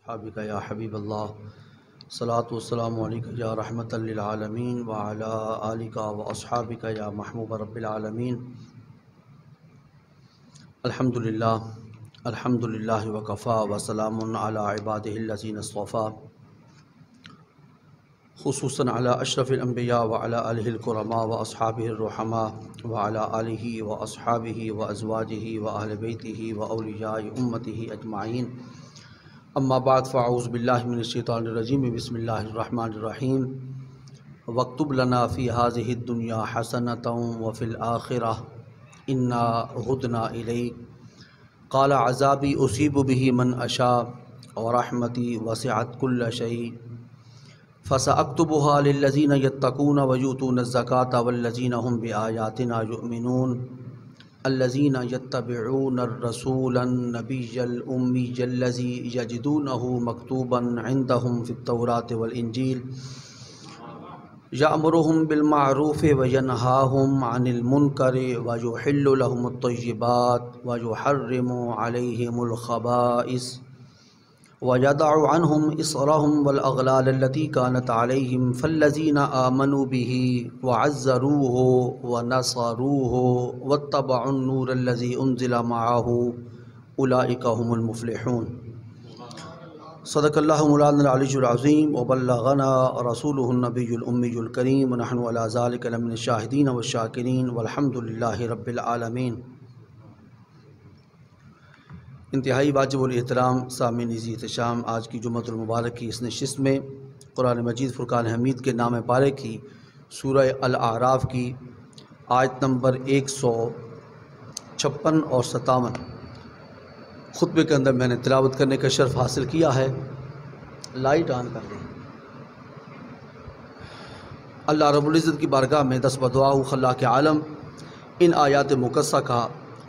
اصحابک یا حبیب اللہ صلاۃ والسلام علیک یا رحمۃ للعالمین وعلی آلک و اصحابک یا محبوب رب العالمین۔ الحمدللہ وکفیٰ وسلام علی عبادہ الذین اصطفیٰ، خصوصاً علی اشرف الانبیاء وعلی آلہ الکرماء واصحابہ الرحماء وعلی آلہ واصحابہ وازواجہ واہل بیتہ واولیاء امتہ اجمعین۔ اما بعد فاعوذ باللہ من الشیطان الرجیم، بسم اللہ الرحمن الرحیم۔ واکتب لنا فی ہذہ الدنیا حسنۃ وفی الآخرہ انا ہدنا الیک، قال عذابی اصیب بہ من اشاء ورحمتی وسعت کل شیء فساکتبها للذین یتقون ویؤتون الزکاۃ والذین هم بآیاتنا یؤمنون، الذین یتبعون الرسول النبی الأمی الذی یجدونہ مکتوبا عندهم فی التوراۃ والانجیل یأمرهم بالمعروف وینہاهم عن المنکر ویحل لهم الطیبات ویحرم علیہم الخبائث وَيَدَعُ عَنْهُمْ إِصْرَهُمْ وَالْأَغْلَالَ الَّتِي كَانَتْ عَلَيْهِمْ فَالَّذِينَ آمَنُوا بِهِ وَعَزَّرُوهُ وَنَصَرُوهُ وَاتَّبَعُوا النُّورَ الَّذِي أُنزِلَ مَعَهُ أُولَئِكَ هُمُ الْمُفْلِحُونَ۔ صدق اللہ مولانا العلی العظیم وبلغنا رسولہ النبی الأمی الکریم، ونحن علی ذلک لمن الشاہدین والشاکرین والحمد للہ رب العالمین۔ انتہائی واجب الاحترام سامعین ذی احتشام، آج کی جمعۃ المبارک کی اس نشست میں قرآن مجید فرقان حمید کے نام پارے کی سورہ الاعراف کی آیت نمبر 156 اور 57 خطبے کے اندر میں نے تلاوت کرنے کا شرف حاصل کیا ہے۔ لائٹ آن کر دیں۔ اللہ رب العزت کی بارگاہ میں دست بدعا خلاق عالم ان آیات مقدسہ کا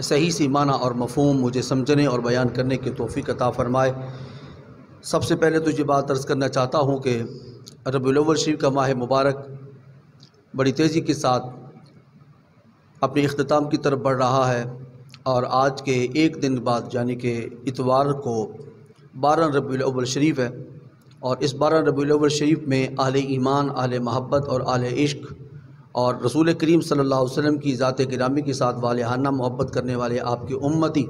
صحیح سی معنی اور مفہوم مجھے سمجھنے اور بیان کرنے کی توفیق عطا فرمائے۔ سب سے پہلے تو یہ بات عرض کرنا چاہتا ہوں کہ ربیع الاول شریف کا ماہ مبارک بڑی تیزی کے ساتھ اپنے اختتام کی طرف بڑھ رہا ہے، اور آج کے ایک دن بعد یعنی کہ اتوار کو 12 ربیع الاول شریف ہے، اور اس 12 ربیع الاول شریف میں اہل ایمان، اہل محبت اور اہل عشق اور رسول کریم صلی اللہ علیہ وسلم کی ذات گرامی کے ساتھ والہانہ محبت کرنے والے آپ کے امتی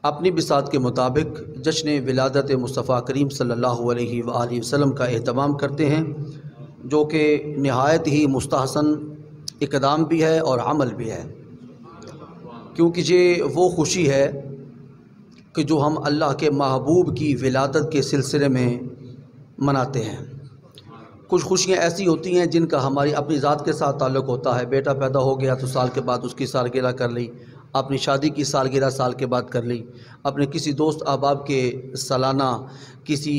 اپنی بساط کے مطابق جشن ولادت مصطفیٰ کریم صلی اللہ علیہ وآلہ وسلم کا اہتمام کرتے ہیں، جو کہ نہایت ہی مستحسن اقدام بھی ہے اور عمل بھی ہے، کیونکہ یہ وہ خوشی ہے کہ جو ہم اللہ کے محبوب کی ولادت کے سلسلے میں مناتے ہیں۔ کچھ خوشیاں ایسی ہوتی ہیں جن کا ہماری اپنی ذات کے ساتھ تعلق ہوتا ہے، بیٹا پیدا ہو گیا تو سال کے بعد اس کی سالگرہ کر لی، اپنی شادی کی سالگرہ سال کے بعد کر لی، اپنے کسی دوست احباب کے سالانہ کسی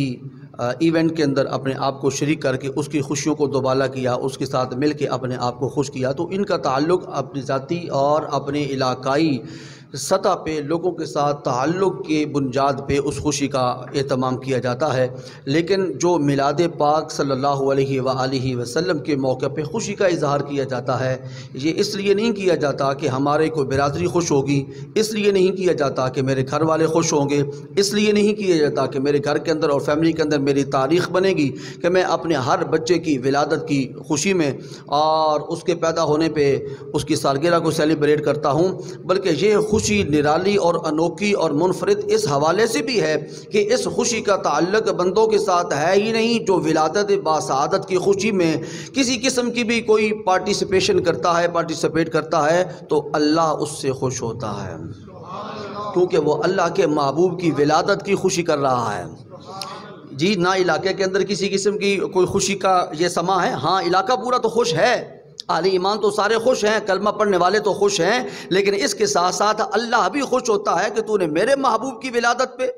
ایونٹ کے اندر اپنے آپ کو شریک کر کے اس کی خوشیوں کو دوبالا کیا، اس کے ساتھ مل کے اپنے آپ کو خوش کیا۔ تو ان کا تعلق اپنی ذاتی اور اپنے علاقائی سطح پہ لوگوں کے ساتھ تعلق کی بنیاد پہ اس خوشی کا اہتمام کیا جاتا ہے، لیکن جو میلاد پاک صلی اللہ علیہ وآلہ وسلم کے موقع پہ خوشی کا اظہار کیا جاتا ہے، یہ اس لیے نہیں کیا جاتا کہ ہمارے کوئی برادری خوش ہوگی، اس لیے نہیں کیا جاتا کہ میرے گھر والے خوش ہوں گے، اس لیے نہیں کیا جاتا کہ میرے گھر کے اندر اور فیملی کے اندر میری تاریخ بنے گی کہ میں اپنے ہر بچے کی ولادت کی خوشی میں اور اس کے پیدا ہونے پہ اس کی سالگرہ کو سیلیبریٹ کرتا ہوں، بلکہ یہ خوشی نرالی اور انوکھی اور منفرد اس حوالے سے بھی ہے کہ اس خوشی کا تعلق بندوں کے ساتھ ہے ہی نہیں جو ولادت باسعادت کی خوشی میں کسی قسم کی بھی کوئی پارٹیسپیٹ کرتا ہے تو اللہ اس سے خوش ہوتا ہے، کیونکہ وہ اللہ کے محبوب کی ولادت کی خوشی کر رہا ہے۔ جی نہ علاقے کے اندر کسی قسم کی کوئی خوشی کا یہ سما ہے، ہاں علاقہ پورا تو خوش ہے، اہل ایمان تو سارے خوش ہیں، کلمہ پڑھنے والے تو خوش ہیں، لیکن اس کے ساتھ ساتھ اللہ بھی خوش ہوتا ہے کہ تو نے میرے محبوب کی ولادت پہ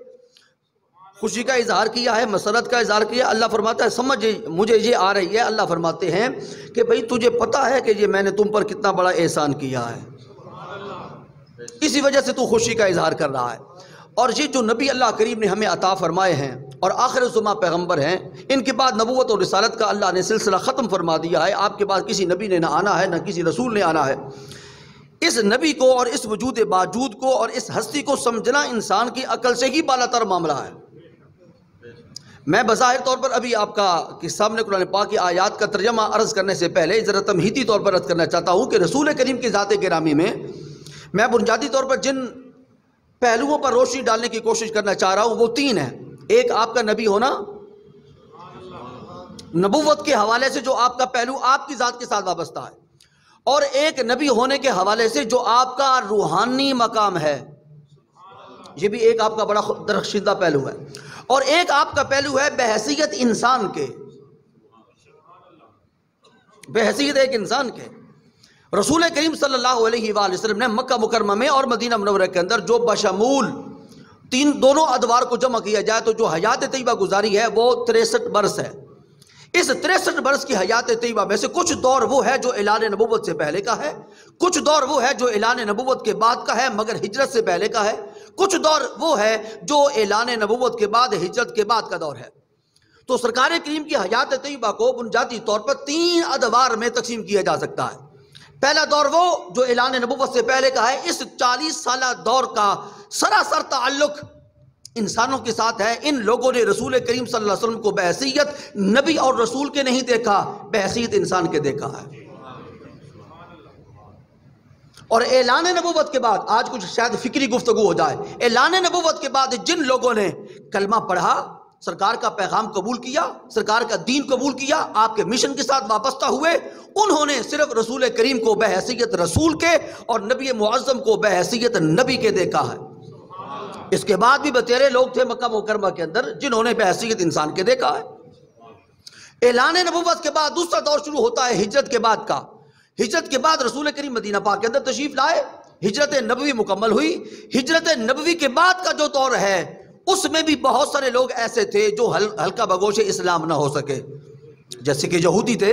خوشی کا اظہار کیا ہے، مسرت کا اظہار کیا۔ اللہ فرماتا ہے سمجھ مجھے یہ آ رہی ہے، اللہ فرماتے ہیں کہ بھئی تجھے پتہ ہے کہ یہ میں نے تم پر کتنا بڑا احسان کیا ہے، اسی وجہ سے تو خوشی کا اظہار کر رہا ہے۔ اور یہ جو نبی اللہ کریم نے ہمیں عطا فرمائے ہیں اور آخر الزماں پیغمبر ہیں، ان کے بعد نبوت اور رسالت کا اللہ نے سلسلہ ختم فرما دیا ہے، آپ کے بعد کسی نبی نے نہ آنا ہے، نہ کسی رسول نے آنا ہے۔ اس نبی کو اور اس وجود باوجود کو اور اس ہستی کو سمجھنا انسان کی عقل سے ہی بالا تر معاملہ ہے۔ میں بظاہر طور پر ابھی آپ کا کہ سامنے قرآن پاک کی آیات کا ترجمہ عرض کرنے سے پہلے ذرا تمہیدی طور پر عرض کرنا چاہتا ہوں کہ رسول کریم کی ذات گرامی میں میں بنیادی طور پر جن پہلوؤں پر روشنی ڈالنے کی کوشش کرنا چاہ رہا ہوں وہ تین ہیں. ایک آپ کا نبی ہونا، نبوت کے حوالے سے جو آپ کا پہلو آپ کی ذات کے ساتھ وابستہ ہے، اور ایک نبی ہونے کے حوالے سے جو آپ کا روحانی مقام ہے، یہ بھی ایک آپ کا بڑا درخشندہ پہلو ہے. اور ایک آپ کا پہلو ہے بحیثیت انسان کے، بحیثیت ایک انسان کے. رسول کریم صلی اللہ علیہ وآلہ وسلم نے مکہ مکرمہ میں اور مدینہ منورہ کے اندر جو بشمول دونوں ادوار کو جمع کیا جائے تو جو حیات طیبہ گزاری ہے وہ 63 برس ہے. اس 63 برس کی حیات طیبہ میں سے کچھ دور وہ ہے جو اعلان نبوت سے پہلے کا ہے، کچھ دور وہ ہے جو اعلان نبوت کے بعد کا ہے مگر ہجرت سے پہلے کا ہے، کچھ دور وہ ہے جو اعلان نبوت کے بعد ہجرت کے بعد کا دور ہے. تو سرکار کریم کی حیات طیبہ کو بنیادی طور پر 3 ادوار میں تقسیم کیا جا سکتا ہے. پہلا دور وہ جو اعلان نبوت سے پہلے کا ہے. اس 40 سالہ دور کا سراسر تعلق انسانوں کے ساتھ ہے. ان لوگوں نے رسول کریم صلی اللہ علیہ وسلم کو بحیثیت نبی اور رسول کے نہیں دیکھا، بحیثیت انسان کے دیکھا ہے. اور اعلان نبوت کے بعد آج کچھ شاید فکری گفتگو ہو جائے، اعلان نبوت کے بعد جن لوگوں نے کلمہ پڑھا، سرکار کا پیغام قبول کیا، سرکار کا دین قبول کیا، آپ کے مشن کے ساتھ وابستہ ہوئے، انہوں نے صرف رسول کریم کو بحیثیت رسول کے اور نبی معظم کو بحیثیت نبی کے دیکھا ہے. اس کے بعد بھی بتیرے لوگ تھے مکہ مکرمہ کے اندر جنہوں نے بحیثیت انسان کے دیکھا ہے. اعلان نبوت کے بعد دوسرا دور شروع ہوتا ہے ہجرت کے بعد کا. ہجرت کے بعد رسول کریم مدینہ پاک کے اندر تشریف لائے، ہجرت نبوی مکمل ہوئی. ہجرت نبوی کے بعد کا جو دور ہے اس میں بھی بہت سارے لوگ ایسے تھے جو ہلکا بگوش اسلام نہ ہو سکے. جیسے کہ یہودی تھے،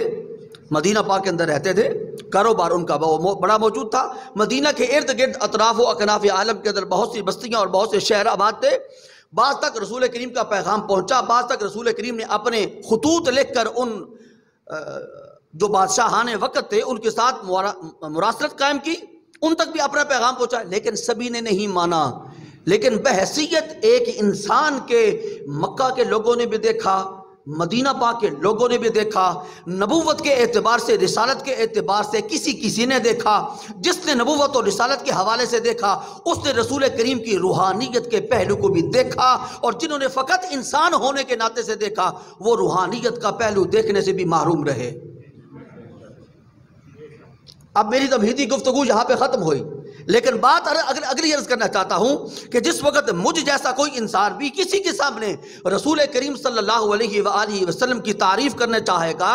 مدینہ پاک کے اندر رہتے تھے، کاروبار ان کا بڑا موجود تھا. مدینہ کے ارد گرد اطراف و اکناف عالم کے اندر بہت سی بستیاں اور بہت سے شہر آباد تھے. بعض تک رسول کریم کا پیغام پہنچا، بعض تک رسول کریم نے اپنے خطوط لکھ کر ان جو بادشاہان وقت تھے ان کے ساتھ مراسلت قائم کی، ان تک بھی اپنا پیغام پہنچا، لیکن سبھی نے نہیں مانا. لیکن بحیثیت ایک انسان کے مکہ کے لوگوں نے بھی دیکھا، مدینہ پاک کے لوگوں نے بھی دیکھا، نبوت کے اعتبار سے، رسالت کے اعتبار سے کسی نے دیکھا. جس نے نبوت اور رسالت کے حوالے سے دیکھا اس نے رسول کریم کی روحانیت کے پہلو کو بھی دیکھا، اور جنہوں نے فقط انسان ہونے کے ناطے سے دیکھا وہ روحانیت کا پہلو دیکھنے سے بھی محروم رہے. اب میری تمہیدی گفتگو یہاں پہ ختم ہوئی، لیکن بات اگلی عرض کرنا چاہتا ہوں کہ جس وقت مجھ جیسا کوئی انسان بھی کسی کے سامنے رسول کریم صلی اللہ علیہ وآلہ وسلم کی تعریف کرنا چاہے گا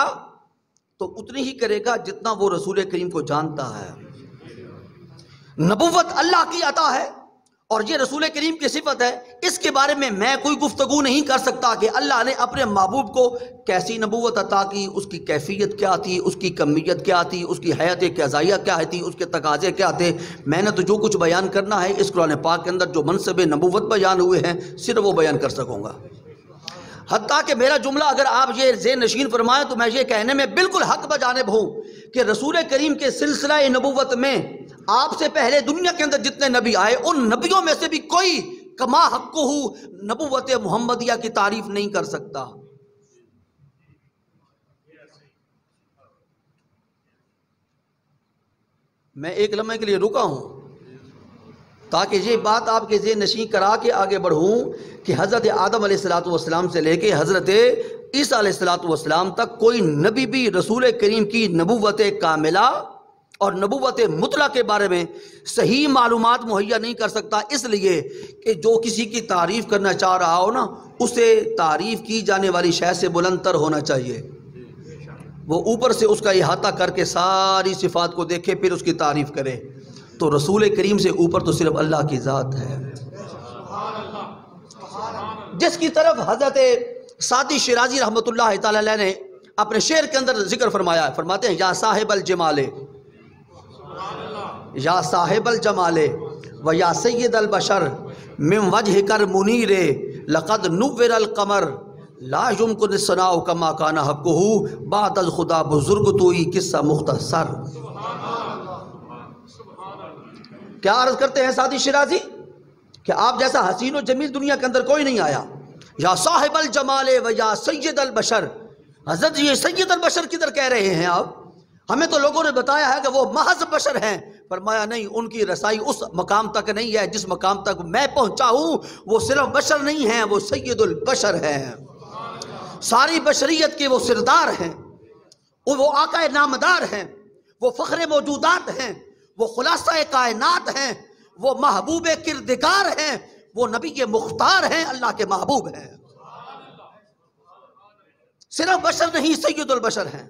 تو اتنی ہی کرے گا جتنا وہ رسول کریم کو جانتا ہے. نبوت اللہ کی عطا ہے اور یہ رسول کریم کی صفت ہے. اس کے بارے میں کوئی گفتگو نہیں کر سکتا کہ اللہ نے اپنے محبوب کو کیسی نبوت عطا کی، اس کی کیفیت کیا تھی، اس کی کمیت کیا تھی، اس کی حیات قضائیہ کیا تھی، اس کے تقاضے کیا تھے. میں نے تو جو کچھ بیان کرنا ہے اس قرآن پاک کے اندر جو منصب نبوت بیان ہوئے ہیں صرف وہ بیان کر سکوں گا. حتیٰ کہ میرا جملہ اگر آپ یہ ذہن نشین فرمائیں تو میں یہ کہنے میں بالکل حق بجانب ہوں کہ رسول کریم کے سلسلہ نبوت میں آپ سے پہلے دنیا کے اندر جتنے نبی آئے ان نبیوں میں سے بھی کوئی کما حقہ نبوت محمدیہ کی تعریف نہیں کر سکتا. میں ایک لمحے کے لیے رکا ہوں تاکہ یہ بات آپ کے ذہن نشین کرا کے آگے بڑھوں کہ حضرت آدم علیہ السلام سے لے کے حضرت عیسیٰ علیہ السلام تک کوئی نبی بھی رسول کریم کی نبوت کاملہ اور نبوت مطلق کے بارے میں صحیح معلومات مہیا نہیں کر سکتا. اس لیے کہ جو کسی کی تعریف کرنا چاہ رہا ہو نا اسے تعریف کی جانے والی شے سے بلند تر ہونا چاہیے. وہ اوپر سے اس کا احاطہ کر کے ساری صفات کو دیکھے پھر اس کی تعریف کرے. تو رسول کریم سے اوپر تو صرف اللہ کی ذات ہے، جس کی طرف حضرت سعدی شیرازی رحمۃ اللہ تعالی علیہ نے اپنے شعر کے اندر ذکر فرمایا. فرماتے ہیں یا صاحب الجمال یا صاحب الجمال و یا سید البشر من وجہ کر منیر لقد نور القمر لا یمکن الثناء کما کان حقہ بعد از خدا بزرگ توئی قصہ مختصر. کیا عرض کرتے ہیں سعدی شیرازی کہ آپ جیسا حسین و جمیل دنیا کے اندر کوئی نہیں آیا. یا صاحب الجمال و یا سید البشر. حضرت یہ سید البشر کدھر کہہ رہے ہیں آپ؟ ہمیں تو لوگوں نے بتایا ہے کہ وہ محض بشر ہیں. فرمایا نہیں، ان کی رسائی اس مقام تک نہیں ہے جس مقام تک میں پہنچا ہوں. وہ صرف بشر نہیں ہیں، وہ سید البشر ہیں. ساری بشریت کے وہ سردار ہیں، وہ آقا نامدار ہیں، وہ فخر موجودات ہیں، وہ خلاصہ کائنات ہیں، وہ محبوب کردگار ہیں، وہ نبی مختار ہیں، اللہ کے محبوب ہیں. صرف بشر نہیں، سید البشر ہیں.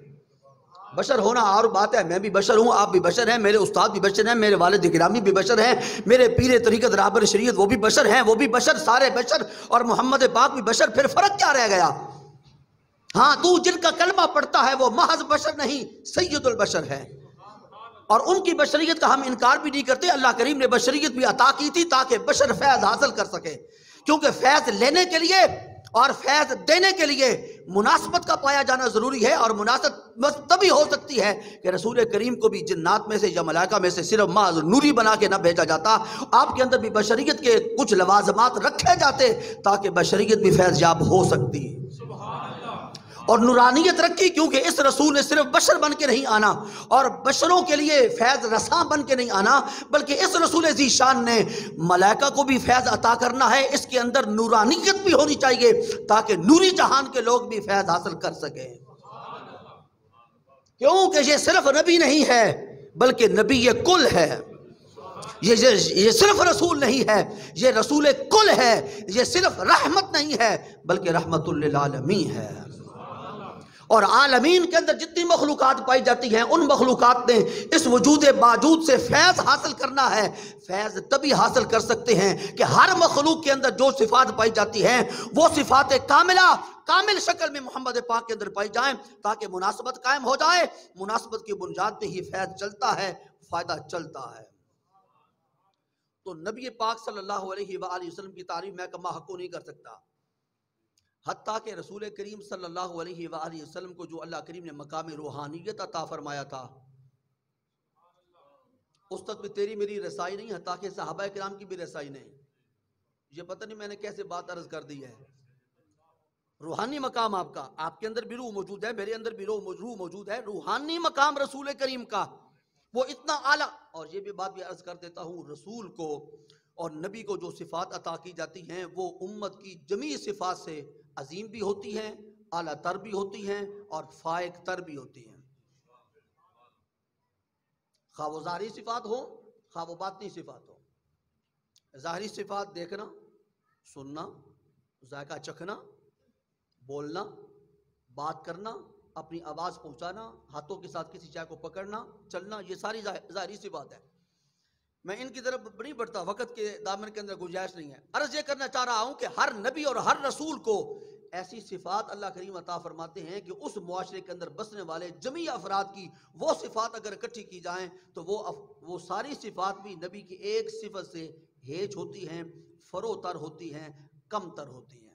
بشر ہونا اور بات ہے، میں بھی بشر ہوں، آپ بھی بشر ہیں، میرے استاد بھی بشر ہیں، میرے والد گرامی بھی بشر ہیں، میرے پیر طریقت رہبر شریعت وہ بھی بشر ہیں، وہ بھی بشر، سارے بشر، اور محمد پاک بھی بشر. پھر فرق کیا رہ گیا؟ ہاں، تو جن کا کلمہ پڑھتا ہے وہ محض بشر نہیں، سید البشر ہے. اور ان کی بشریت کا ہم انکار بھی نہیں کرتے. اللہ کریم نے بشریت بھی عطا کی تھی تاکہ بشر فیض حاصل کر سکے. کیونکہ فیض لینے کے لیے اور فیض دینے کے لیے مناسبت کا پایا جانا ضروری ہے، اور مناسبت تبھی ہو سکتی ہے کہ رسول کریم کو بھی جنات میں سے یا ملائکہ میں سے صرف محض نوری بنا کے نہ بھیجا جاتا. آپ کے اندر بھی بشریت کے کچھ لوازمات رکھے جاتے تاکہ بشریت بھی فیض یاب ہو سکتی. اور نورانیت رکھی کیونکہ اس رسول نے صرف بشر بن کے نہیں آنا اور بشروں کے لیے فیض رساں بن کے نہیں آنا، بلکہ اس رسول ذی شان نے ملائکہ کو بھی فیض عطا کرنا ہے. اس کے اندر نورانیت بھی ہونی چاہیے تاکہ نوری جہان کے لوگ بھی فیض حاصل کر سکیں. کیونکہ یہ صرف نبی نہیں ہے بلکہ نبی کل ہے. یہ صرف رسول نہیں ہے، یہ رسول کل ہے. یہ صرف رحمت نہیں ہے بلکہ رحمت للعالمین ہے. اور عالمین کے اندر جتنی مخلوقات پائی جاتی ہیں ان مخلوقات نے اس وجود باجود سے فیض حاصل کرنا ہے. فیض تبھی حاصل کر سکتے ہیں کہ ہر مخلوق کے اندر جو صفات پائی جاتی ہیں وہ صفات کاملہ کامل شکل میں محمد پاک کے اندر پائی جائیں تاکہ مناسبت قائم ہو جائے. مناسبت کی بنیاد پہ ہی فیض چلتا ہے، فائدہ چلتا ہے. تو نبی پاک صلی اللہ علیہ وآلہ وسلم کی تعریف میں کما حقو نہیں کر سکتا. حتیٰ کہ رسول کریم صلی اللہ علیہ وآلہ وسلم کو جو اللہ کریم نے مقام روحانیت عطا فرمایا تھا اس تک بھی تیری میری رسائی نہیں، حتیٰ کہ صحابہ کرام کی بھی رسائی نہیں. یہ پتہ نہیں میں نے کیسے بات عرض کر دی ہے. روحانی مقام آپ کا، آپ کے اندر بھی روح موجود ہے، میرے اندر بھی روح موجود ہے. روحانی مقام رسول کریم کا وہ اتنا اعلیٰ. اور یہ بھی بات بھی عرض کر دیتا ہوں، رسول کو اور نبی کو جو صفات عطا کی جاتی ہیں وہ امت کی جمیع صفات سے عظیم بھی ہوتی ہیں، اعلیٰ تر بھی ہوتی ہیں اور فائق تر بھی ہوتی ہیں. خواہ وہ ظاہری صفات ہو خواہ وہ باطنی صفات ہو. ظاہری صفات دیکھنا، سننا، ذائقہ چکھنا، بولنا، بات کرنا، اپنی آواز پہنچانا، ہاتھوں کے ساتھ کسی چیز کو پکڑنا، چلنا، یہ ساری ظاہری صفات ہے. میں ان کی طرف نہیں بڑھتا، وقت کے دامن کے اندر گنجائش نہیں ہے. عرض یہ کرنا چاہ رہا ہوں کہ ہر نبی اور ہر رسول کو ایسی صفات اللہ کریم عطا فرماتے ہیں کہ اس معاشرے کے اندر بسنے والے جمیع افراد کی وہ صفات اگر اکٹھی کی جائیں تو وہ ساری صفات بھی نبی کی ایک صفت سے ہیج ہوتی ہیں، فرو تر ہوتی ہیں، کم تر ہوتی ہیں.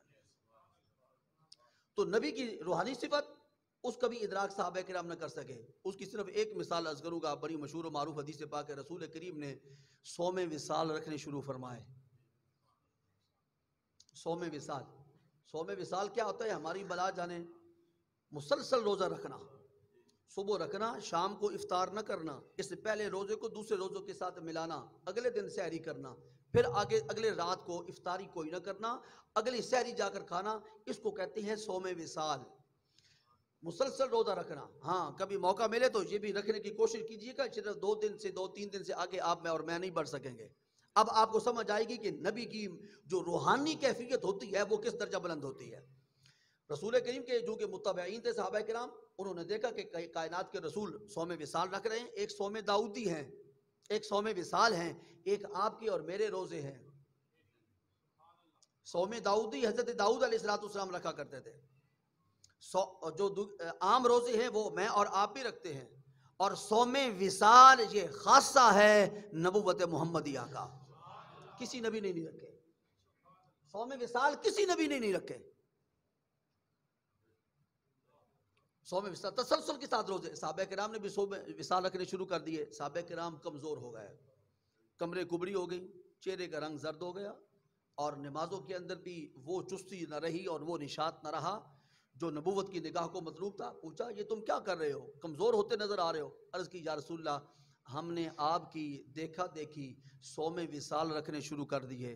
تو نبی کی روحانی صفت اس کا بھی ادراک صحابہ کرام نہ کر سکے. اس کی صرف ایک مثال عرض کروں گا. بڑی مشہور و معروف حدیث پاک ہے، رسول کریم نے صوم وصال رکھنے شروع فرمائے. صوم وصال، صوم وصال کیا ہوتا ہے؟ ہماری بلا جانے مسلسل روزہ رکھنا، صبح رکھنا، شام کو افطار نہ کرنا، اس سے پہلے روزے کو دوسرے روزوں کے ساتھ ملانا، اگلے دن سحری کرنا، پھر اگلے رات کو افطاری کوئی نہ کرنا، اگلی سحری جا کر کھانا. اس کو کہتے ہیں صوم وصال. مسلسل روزہ رکھنا. ہاں کبھی موقع ملے تو یہ بھی رکھنے کی کوشش کیجیے گا، صرف 2-3 دن سے آگے آپ میں اور میں نہیں بڑھ سکیں گے. اب آپ کو سمجھ آئے گی کہ نبی کی جو روحانی کیفیت ہوتی ہے وہ کس درجہ بلند ہوتی ہے. رسول کریم کے جو کہ متبعین تھے صحابہ کرام، انہوں نے دیکھا کہ کائنات کے رسول صوم وصال رکھ رہے ہیں. ایک صوم داؤدی ہیں، ایک صوم وصال ہیں، ایک آپ کے اور میرے روزے ہیں. صوم داؤدی حضرت داؤد علیہ السلام رکھا کرتے تھے. جو عام روزے ہیں وہ میں اور آپ بھی رکھتے ہیں. اور صوم وصال یہ خاصہ ہے نبوت محمدیہ کا. کسی نبی نے نہیں رکھے. صوم وصال کسی نبی نے نہیں رکھے. صوم وصال تسلسل کے ساتھ روزے. صحابہ کرام نے بھی صوم وصال رکھنے شروع کر دیے. صحابہ کرام کمزور ہو گئے، کمرے کبڑی ہو گئی، چہرے کا رنگ زرد ہو گیا اور نمازوں کے اندر بھی وہ چستی نہ رہی اور وہ نشاط نہ رہا جو نبوت کی نگاہ کو مطلوب تھا۔ پوچھا یہ تم کیا کر رہے ہو، کمزور ہوتے نظر آ رہے ہو؟ عرض کی یا رسول اللہ ہم نے آپ کی دیکھا دیکھی صوم وصال رکھنے شروع کر دیے،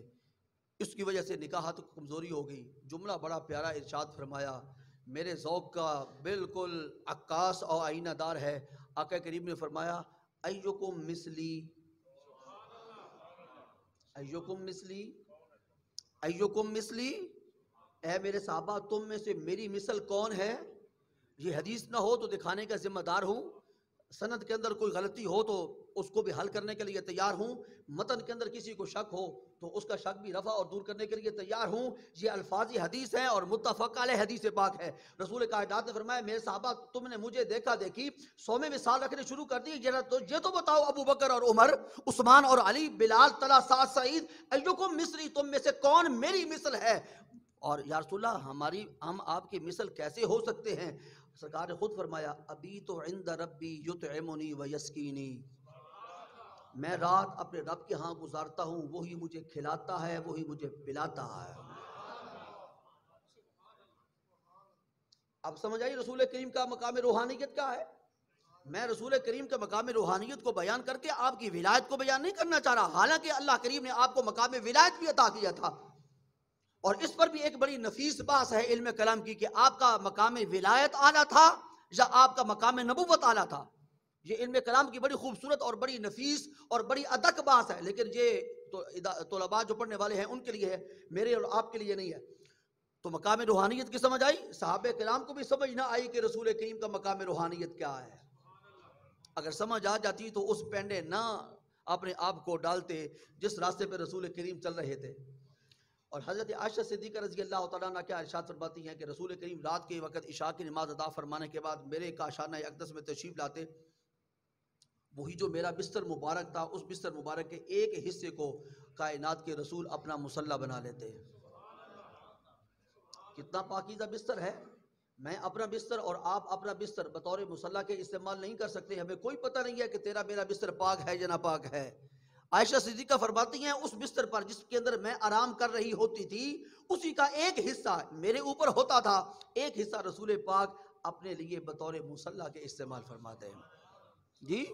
اس کی وجہ سے نکاحت کو کمزوری ہو گئی۔ جملہ بڑا پیارا ارشاد فرمایا، میرے ذوق کا بالکل عکاس اور آئینہ دار ہے۔ آقا کریم نے فرمایا ایکم مثلی، ایکم مثلی، ایکم مثلی، اے میرے صحابہ تم میں سے میری مثل کون ہے؟ یہ حدیث نہ ہو تو دکھانے کا ذمہ دار ہوں، سند کے اندر کوئی غلطی ہو تو اس کو بھی حل کرنے کے لیے تیار ہوں، متن کے اندر کسی کو شک ہو تو اس کا شک بھی رفع اور دور کرنے کے لیے تیار ہوں۔ یہ الفاظ حدیث ہیں اور متفق علیہ حدیث پاک ہے۔ رسول کائنات نے فرمایا میرے صحابہ تم نے مجھے دیکھا دیکھی صوم وصال رکھنے شروع کر دی، یہ تو بتاؤ ابو بکر اور عمر، عثمان اور علی، بلال، طلحہ، سعد، سعید، ایکم مثلی، تم میں سے کون میری مثل ہے؟ اور یا رسول اللہ ہم آپ کی مثل کیسے ہو سکتے ہیں؟ سرکار نے خود فرمایا ابیت عند ربی یطعمنی ویسقینی، میں رات اپنے رب کے ہاں گزارتا ہوں، وہی مجھے کھلاتا ہے، وہی مجھے پلاتا ہے۔ اب سمجھ آئی رسول کریم کا مقام روحانیت کیا ہے؟ میں رسول کریم کے مقام روحانیت کو بیان کر کے آپ کی ولایت کو بیان نہیں کرنا چاہ رہا، حالانکہ اللہ کریم نے آپ کو مقام ولایت بھی عطا کیا تھا۔ اور اس پر بھی ایک بڑی نفیس بحث ہے علم کلام کی کہ آپ کا مقام ولایت اعلیٰ تھا یا آپ کا مقام نبوت اعلیٰ تھا۔ یہ علم کلام کی بڑی خوبصورت اور بڑی نفیس اور بڑی ادق بحث ہے، لیکن یہ تو طلباء جو پڑھنے والے ہیں ان کے لیے ہے، میرے اور آپ کے لیے نہیں ہے۔ تو مقام روحانیت کی سمجھ آئی؟ صحابہ کرام کو بھی سمجھ نہ آئی کہ رسول کریم کا مقام روحانیت کیا ہے۔ اگر سمجھ آ جاتی تو اس پینڈے نہ اپنے آپ کو ڈالتے جس راستے پہ رسول کریم چل رہے تھے۔ اور حضرت عائشہ صدیقہ رضی اللہ تعالیٰ عنہ کیا ارشاد فرماتی ہیں کہ رسول کریم رات کے وقت عشاء کی نماز ادا فرمانے کے بعد میرے کاشانہ اقدس میں تشریف لاتے، وہی جو میرا بستر مبارک تھا اس بستر مبارک کے ایک حصے کو کائنات کے رسول اپنا مصلی بنا لیتے۔ کتنا پاکیزہ بستر ہے! میں اپنا بستر اور آپ اپنا بستر بطور مصلی کے استعمال نہیں کر سکتے، ہمیں کوئی پتہ نہیں ہے کہ تیرا میرا بستر پاک ہے یا ناپاک ہے۔ عائشہ صدیقہ فرماتی ہیں اس بستر پر جس کے اندر میں آرام کر رہی ہوتی تھی اسی کا ایک حصہ میرے اوپر ہوتا تھا، ایک حصہ رسول پاک اپنے لیے بطور مصلی کے استعمال فرماتے ہیں۔ جی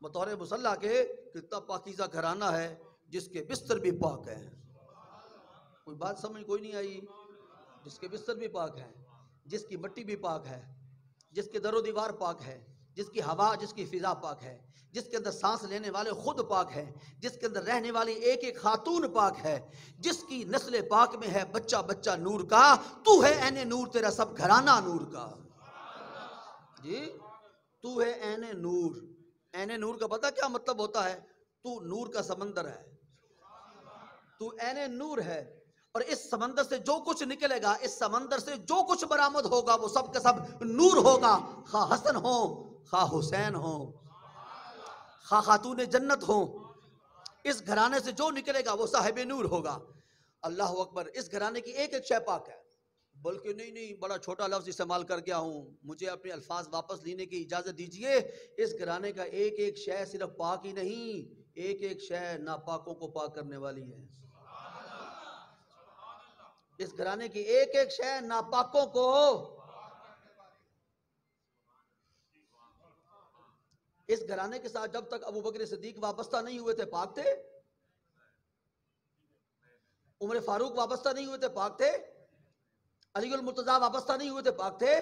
بطور مصلی کے کتنا پاکیزہ گھرانہ ہے جس کے بستر بھی پاک ہے۔ کوئی بات سمجھ کوئی نہیں آئی؟ جس کے بستر بھی پاک ہے، جس کی مٹی بھی پاک ہے، جس کے در و دیوار پاک ہے، جس کی ہوا جس کی فضا پاک ہے، جس کے اندر سانس لینے والے خود پاک ہے، جس کے اندر رہنے والی ایک ایک خاتون پاک ہے، جس کی نسل پاک میں ہے بچہ بچہ نور کا، تو ہے عین نور تیرا سب گھرانہ نور کا۔ جی تو ہے عین نور، عین نور کا پتہ کیا مطلب ہوتا ہے؟ تو نور کا سمندر ہے، تو عین نور ہے، اور اس سمندر سے جو کچھ نکلے گا، اس سمندر سے جو کچھ برآمد ہوگا وہ سب کا سب نور ہوگا، خواہ حسن ہو، خواہ حسین ہو، خواہ خاتون جنت ہو، اس گھرانے سے جو نکلے گا وہ صاحب نور ہوگا۔ اللہ اکبر! اس گھرانے کی ایک ایک شے پاک ہے، بلکہ نہیں بڑا چھوٹا لفظ استعمال کر گیا ہوں، مجھے اپنے الفاظ واپس لینے کی اجازت دیجئے۔ اس گھرانے کا ایک ایک شے صرف پاک ہی نہیں، ایک ایک شے ناپاکوں کو پاک کرنے والی ہے۔ اس گھرانے کی ایک ایک شے ناپاکوں کو، اس گھرانے کے ساتھ جب تک ابو بکر صدیق وابستہ نہیں ہوئے تھے پاک تھے، عمر فاروق وابستہ نہیں ہوئے تھے پاک تھے، علی المرتضیٰ وابستہ نہیں ہوئے تھے پاک تھے،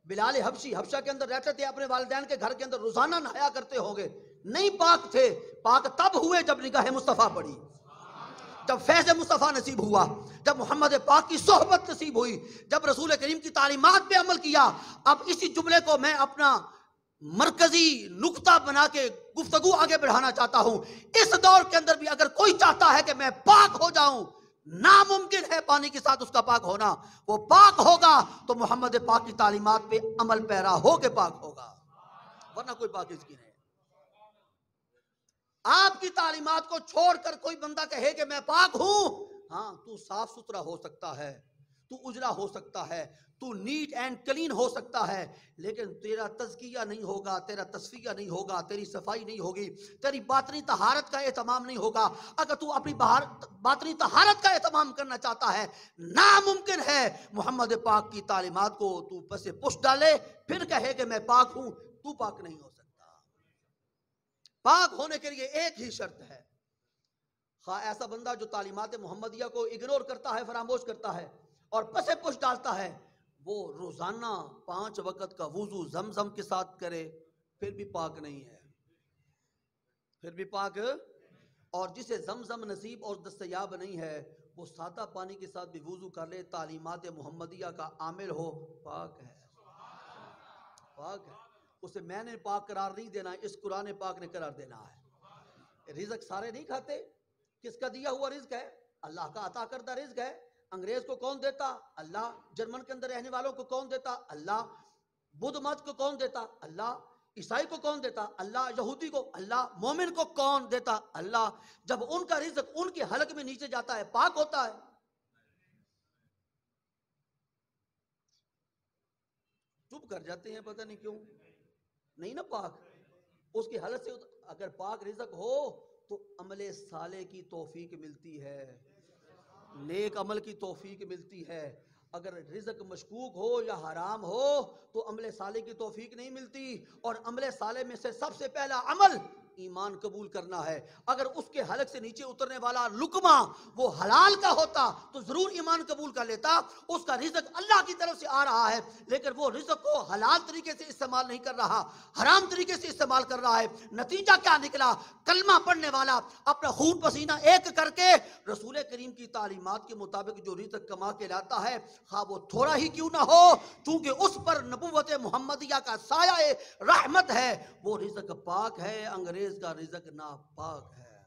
بلال حبشی حبشہ کے اندر رہتے تھے، اپنے والدین کے گھر کے اندر روزانہ نہایا کرتے ہوں گے، نہیں پاک تھے۔ پاک تب ہوئے جب نگاہ مصطفیٰ پڑی، جب فیض مصطفیٰ نصیب ہوا، جب محمد پاک کی صحبت نصیب ہوئی، جب رسول کریم کی تعلیمات پہ عمل کیا۔ اب اسی جملے کو میں اپنا مرکزی نقطہ بنا کے گفتگو آگے بڑھانا چاہتا ہوں۔ اس دور کے اندر بھی اگر کوئی چاہتا ہے کہ میں پاک ہو جاؤں، ناممکن ہے پانی کے ساتھ اس کا پاک ہونا، وہ پاک ہوگا تو محمد پاک کی تعلیمات پہ عمل پیرا ہو کے پاک ہوگا، ورنہ کوئی پاک اس کی نہیں۔ آپ کی تعلیمات کو چھوڑ کر کوئی بندہ کہے کہ میں پاک ہوں، ہاں تو صاف ستھرا ہو سکتا ہے، تو اجلا ہو سکتا ہے، تو نیٹ اینڈ کلین ہو سکتا ہے، لیکن تیرا تزکیہ نہیں ہوگا، تیرا تصفیہ نہیں ہوگا، تیری صفائی نہیں ہوگی، تیری باطنی طہارت کا اہتمام نہیں ہوگا۔ اگر تو اپنی باطنی طہارت کا اہتمام کرنا چاہتا ہے، ناممکن ہے محمد پاک کی تعلیمات کو تو پس پش ڈالے پھر کہے کہ میں پاک ہوں، تو پاک نہیں ہو سکتا۔ پاک ہونے کے لیے ایک ہی شرط ہے، خواہ ایسا بندہ جو تعلیمات محمدیہ کو اگنور کرتا ہے، فراموش کرتا ہے اور پس پش ڈالتا ہے، وہ روزانہ 5 وقت کا وضو زمزم کے ساتھ کرے، پھر بھی پاک نہیں ہے، پھر بھی پاک۔ اور جسے زمزم نصیب اور دستیاب نہیں ہے، وہ سادہ پانی کے ساتھ بھی وضو کر لے، تعلیمات محمدیہ کا عامل ہو، پاک ہے، پاک ہے۔ اسے میں نے پاک قرار نہیں دینا، اس قرآن پاک نے قرار دینا ہے۔ رزق سارے نہیں کھاتے، کس کا دیا ہوا رزق ہے؟ اللہ کا عطا کردہ رزق ہے۔ انگریز کو کون دیتا؟ اللہ۔ جرمن کے اندر رہنے والوں کو کون دیتا؟ اللہ۔ بدھ مت کو کون دیتا؟ اللہ۔ عیسائی کو کون دیتا؟ اللہ۔ یہودی کو اللہ۔ مومن کو کون دیتا؟ اللہ۔ جب ان کا رزق ان کے حلق میں نیچے جاتا ہے، پاک ہوتا ہے۔ چپ کر جاتے ہیں، پتہ نہیں کیوں، نہیں نا پاک۔ اس کی حالت سے اگر پاک رزق ہو تو عمل صالح کی توفیق ملتی ہے، نیک عمل کی توفیق ملتی ہے۔ اگر رزق مشکوک ہو یا حرام ہو تو عمل صالح کی توفیق نہیں ملتی۔ اور عمل صالح میں سے سب سے پہلا عمل ایمان قبول کرنا ہے۔ اگر اس کے حلق سے نیچے اترنے والا لقمہ وہ حلال کا ہوتا تو ضرور ایمان قبول کر لیتا۔ اس کا رزق اللہ کی طرف سے آ رہا ہے، لیکن وہ رزق کو حلال طریقے سے استعمال نہیں کر رہا، حرام طریقے سے استعمال کر رہا ہے۔ نتیجہ کیا نکلا؟ کلمہ پڑھنے والا اپنا خون پسینہ ایک کر کے رسول کریم کی تعلیمات کے مطابق جو رزق کما کے لاتا ہے، خواہ وہ تھوڑا ہی کیوں نہ ہو، چونکہ اس پر نبوت محمدیہ کا سایہ رحمت ہے، وہ رزق پاک ہے، انگریز کا رزق ناپاک ہے۔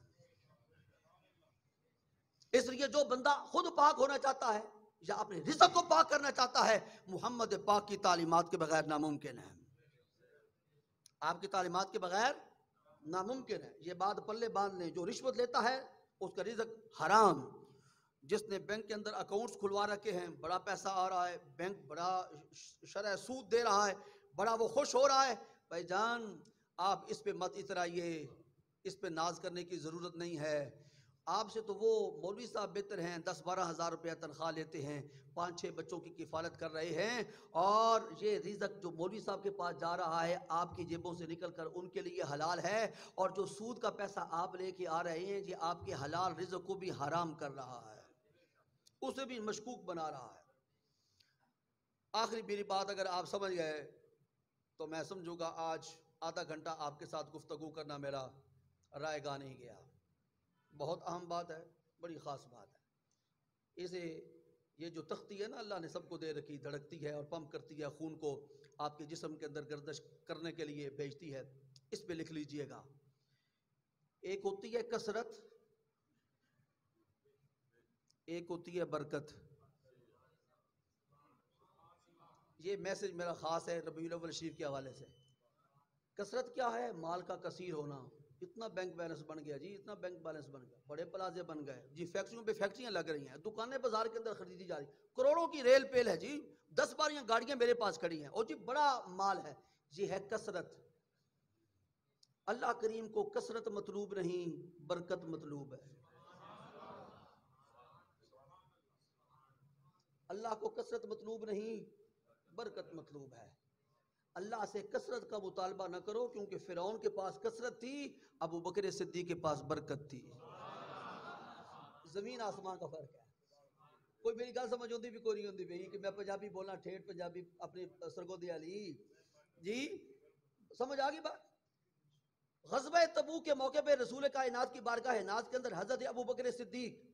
اس لیے جو بندہ خود پاک ہونا چاہتا ہے یا اپنے رزق کو پاک کرنا چاہتا ہے، محمد پاک کی تعلیمات کے بغیر ناممکن ہے، آپ کی تعلیمات کے بغیر ناممکن ہے۔ یہ بات پلے باندھ لیں، جو رشوت لیتا ہے اس کا رزق حرام۔ جس نے بینک کے اندر اکاؤنٹس کھلوا رکھے ہیں، بڑا پیسہ آ رہا ہے، بینک بڑا شرح سود دے رہا ہے، بڑا وہ خوش ہو رہا ہے، بھائی جان آپ اس پہ مت اترائیے، اس پہ ناز کرنے کی ضرورت نہیں ہے۔ آپ سے تو وہ مولوی صاحب بہتر ہیں، 10-12 ہزار روپیہ تنخواہ لیتے ہیں، 5-6 بچوں کی کفالت کر رہے ہیں، اور یہ رزق جو مولوی صاحب کے پاس جا رہا ہے آپ کی جیبوں سے نکل کر ان کے لیے حلال ہے، اور جو سود کا پیسہ آپ لے کے آ رہے ہیں یہ آپ کے حلال رزق کو بھی حرام کر رہا ہے، اسے بھی مشکوک بنا رہا ہے۔ آخری میری بات اگر آپ سمجھ گئے تو میں سمجھوں گا آج آدھا گھنٹہ آپ کے ساتھ گفتگو کرنا میرا رائے گاہ نہیں گیا۔ بہت اہم بات ہے، بڑی خاص بات ہے۔ اسے یہ جو تختی ہے نا اللہ نے سب کو دے رکھی، دھڑکتی ہے اور پمپ کرتی ہے، خون کو آپ کے جسم کے اندر گردش کرنے کے لیے بھیجتی ہے، اس پہ لکھ لیجئے گا، ایک ہوتی ہے کثرت، ایک ہوتی ہے برکت۔ یہ میسج میرا خاص ہے ربیع الاول شریف کے حوالے سے۔ کثرت کیا ہے؟ مال کا کثیر ہونا، اتنا بینک بیلنس بن گیا جی، اتنا بینک بیلنس بن گیا، بڑے پلازے بن گئے جی، فیکٹریوں پہ فیکٹریاں لگ رہی ہیں، دکانیں بازار کے اندر خریدی جا رہی، کروڑوں کی ریل پیل ہے جی، 10-12 گاڑیاں میرے پاس کھڑی ہیں، اور جی بڑا مال ہے۔ یہ ہے کثرت۔ اللہ کریم کو کثرت مطلوب نہیں، برکت مطلوب ہے۔ اللہ کو کثرت مطلوب نہیں، برکت مطلوب ہے۔ اللہ سے کثرت کا مطالبہ نہ کرو، کیونکہ فرعون کے پاس کثرت تھی، ابو بکر صدیق کے پاس برکت تھی۔ زمین آسمان کا فرق ہے۔ کوئی میری گل سمجھ ہوندی بھی کوئی نہیں ہوندی بھئی کہ میں پنجابی بولنا ٹھیٹ پنجابی اپنی سرگودی علی جی، سمجھ آگئی بات؟ غزوہ تبوک کے موقع پہ رسول کائنات کی بارگاہ ناز کے اندر حضرت ابو بکر صدیق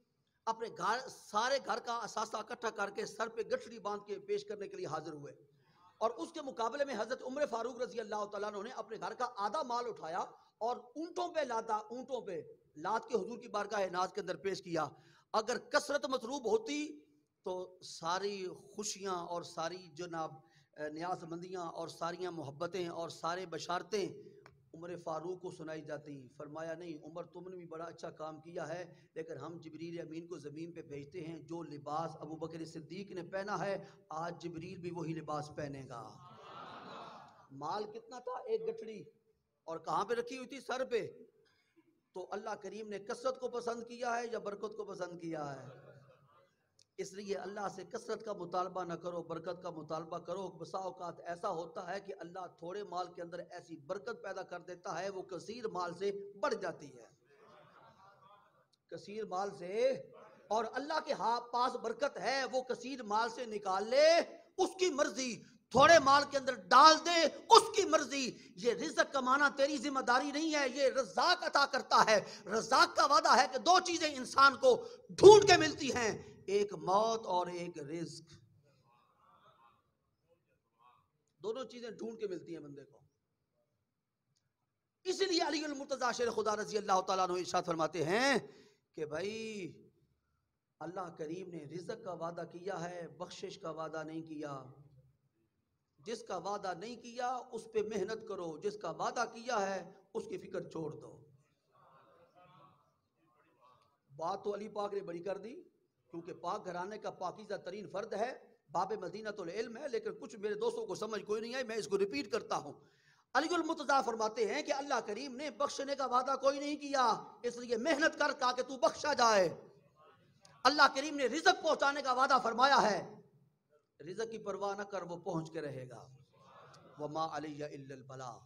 اپنے گھر سارے گھر کا اثاثہ اکٹھا کر کے سر پہ گٹھڑی باندھ کے پیش کرنے کے لیے حاضر ہوئے، اور اس کے مقابلے میں حضرت عمر فاروق رضی اللہ تعالیٰ عنہ نے اپنے گھر کا آدھا مال اٹھایا اور اونٹوں پہ لادا، اونٹوں پہ لاد کے حضور کی بارگاہ ناز کے اندر پیش کیا۔ اگر کثرت مطلوب ہوتی تو ساری خوشیاں اور ساری جناب نیاز مندیاں اور ساریاں محبتیں اور سارے بشارتیں عمر فاروق کو سنائی جاتی. فرمایا نہیں عمر تم نے بھی بڑا اچھا کام کیا ہے، لیکن ہم جبریل امین کو زمین پہ بھیجتے ہیں، جو لباس ابو بکر صدیق نے پہنا ہے آج جبریل بھی وہی لباس پہنے گا. مال کتنا تھا؟ ایک گٹھڑی. اور کہاں پہ رکھی ہوئی تھی؟ سر پہ. تو اللہ کریم نے کثرت کو پسند کیا ہے یا برکت کو پسند کیا ہے؟ اس لیے اللہ سے کثرت کا مطالبہ نہ کرو، برکت کا مطالبہ کرو. بسا اوقات ایسا ہوتا ہے کہ اللہ تھوڑے مال کے اندر ایسی برکت پیدا کر دیتا ہے وہ کثیر مال سے بڑھ جاتی ہے. کثیر مال سے. اور اللہ کے پاس برکت ہے، وہ کثیر مال سے نکال لے اس کی مرضی، تھوڑے مال کے اندر ڈال دے اس کی مرضی. یہ رزق کمانا تیری ذمہ داری نہیں ہے، یہ رزاق عطا کرتا ہے. رزاق کا وعدہ ہے کہ دو چیزیں انسان کو ڈھونڈ کے ملتی ہیں، ایک موت اور ایک رزق. دونوں چیزیں ڈھونڈ کے ملتی ہیں بندے کو. اس لیے علی المرتضیٰ شیر خدا رضی اللہ تعالیٰ عنہ ارشاد فرماتے ہیں کہ بھائی اللہ کریم نے رزق کا وعدہ کیا ہے، بخشش کا وعدہ نہیں کیا. جس کا وعدہ نہیں کیا اس پہ محنت کرو، جس کا وعدہ کیا ہے اس کی فکر چھوڑ دو. بات تو علی پاک نے بڑی کر دی، کیونکہ پاک گھرانے کا پاکیزہ ترین فرد ہے، باب مدینۃ العلم ہے، لیکن کچھ میرے دوستوں کو سمجھ کوئی نہیں آئی، میں اس کو ریپیٹ کرتا ہوں. علی المرتضیٰ فرماتے ہیں کہ اللہ کریم نے بخشنے کا وعدہ کوئی نہیں کیا، اس لیے محنت کر تاکہ تو بخشا جائے. اللہ کریم نے رزق پہنچانے کا وعدہ فرمایا ہے، رزق کی پرواہ نہ کر، وہ پہنچ کے رہے گا. وما علی الا البلاغ.